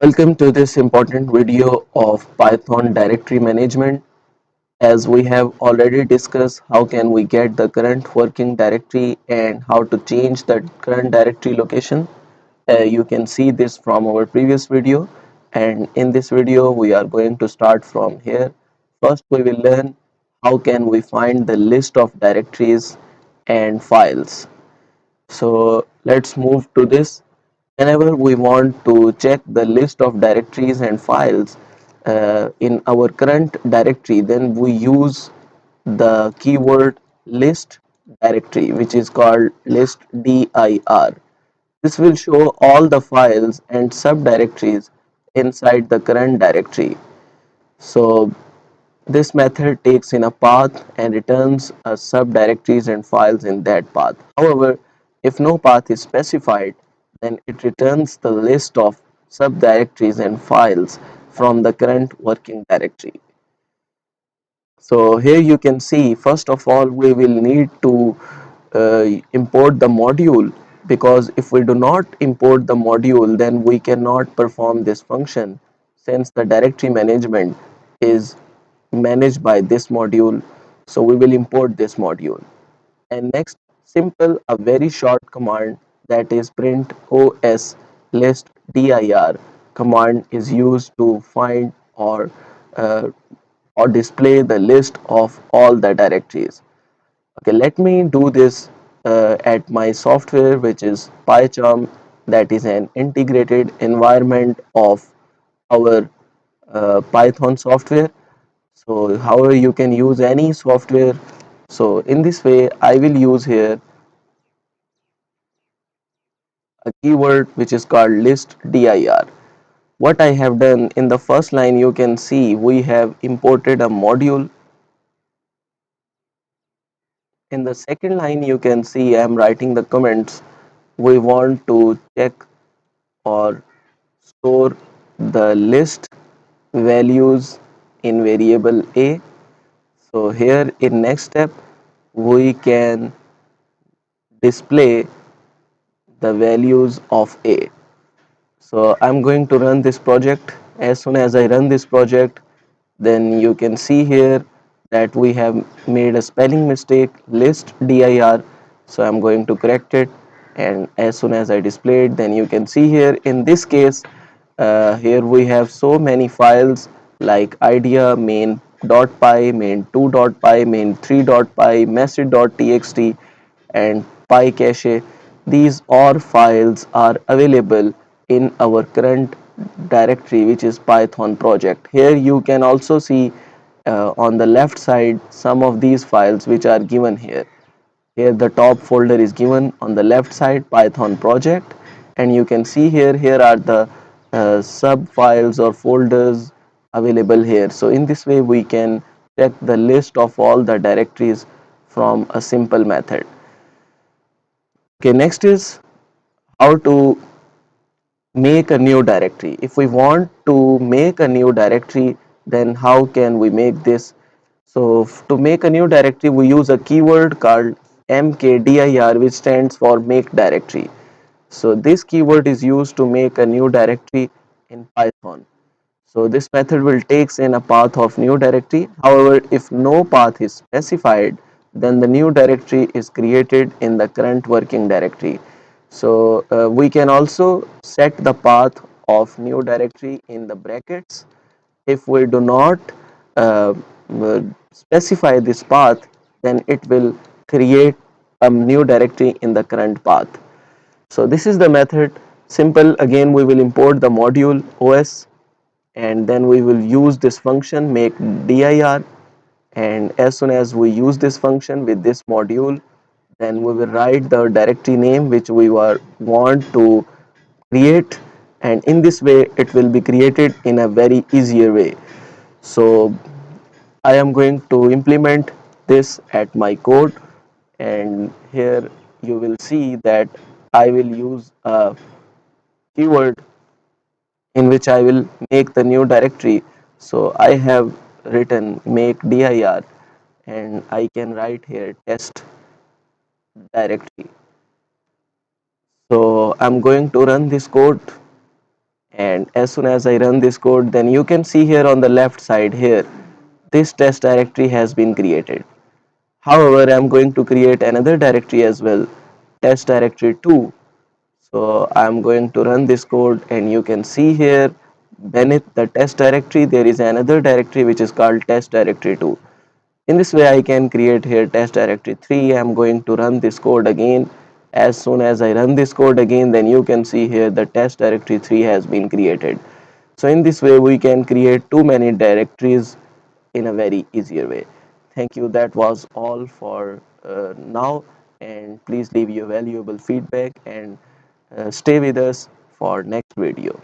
Welcome to this important video of Python directory management. As we have already discussed how can we get the current working directory and how to change the current directory location. You can see this from our previous video, and in this video we are going to start from here. First we will learn how can we find the list of directories and files. So let's move to this. Whenever we want to check the list of directories and files in our current directory, then we use the keyword list directory, which is called list dir. This will show all the files and subdirectories inside the current directory. So this method takes in a path and returns subdirectories and files in that path. However, if no path is specified, then it returns the list of subdirectories and files from the current working directory. So here you can see, first of all, we will need to import the module, because if we do not import the module, then we cannot perform this function, since the directory management is managed by this module. So we will import this module. And next, simple, a very short command, that is print os list dir command is used to find uh, or display the list of all the directories. Okay, let me do this at my software, which is PyCharm, that is an integrated environment of our Python software. So however, you can use any software. So in this way I will use here a keyword which is called list dir. What I have done, in the first line you can see we have imported a module. In the second line you can see I am writing the comments. We want to check or store the list values in variable a. So here in next step we can display the values of a. So I'm going to run this project. As soon as I run this project, then you can see here that we have made a spelling mistake, list dir. So I'm going to correct it, and as soon as I display it, then you can see here in this case, here we have so many files like idea, main.py, main2.py, main3.py, message.txt, and PyCache. These all files are available in our current directory, which is Python project. Here you can also see on the left side some of these files which are given here. Here the top folder is given on the left side, Python project, and you can see here are the sub files or folders available here. So in this way we can check the list of all the directories from a simple method. Okay, next is how to make a new directory. If we want to make a new directory, then how can we make this? So to make a new directory, we use a keyword called mkdir, which stands for make directory. So this keyword is used to make a new directory in Python. So this method will takes in a path of new directory. However, if no path is specified, then the new directory is created in the current working directory. So we can also set the path of new directory in the brackets. If we do not uh, specify this path, then it will create a new directory in the current path. So this is the method. Simple. Again, we will import the module os, and then we will use this function make dir, and as soon as we use this function with this module, then we will write the directory name which we want to create, and in this way it will be created in a very easier way. So I am going to implement this at my code, and here you will see that I will use a keyword in which I will make the new directory. So I have written make dir, and I can write here test directory. So I'm going to run this code, and as soon as I run this code, then you can see here on the left side here, this test directory has been created. However, I'm going to create another directory as well, test directory 2. So I'm going to run this code, and you can see here beneath the test directory there is another directory which is called test directory 2. In this way I can create here test directory 3. I'm going to run this code again. As soon as I run this code again, then you can see here the test directory 3 has been created. So in this way we can create too many directories in a very easier way. Thank you. That was all for now, and please leave your valuable feedback and stay with us for next video.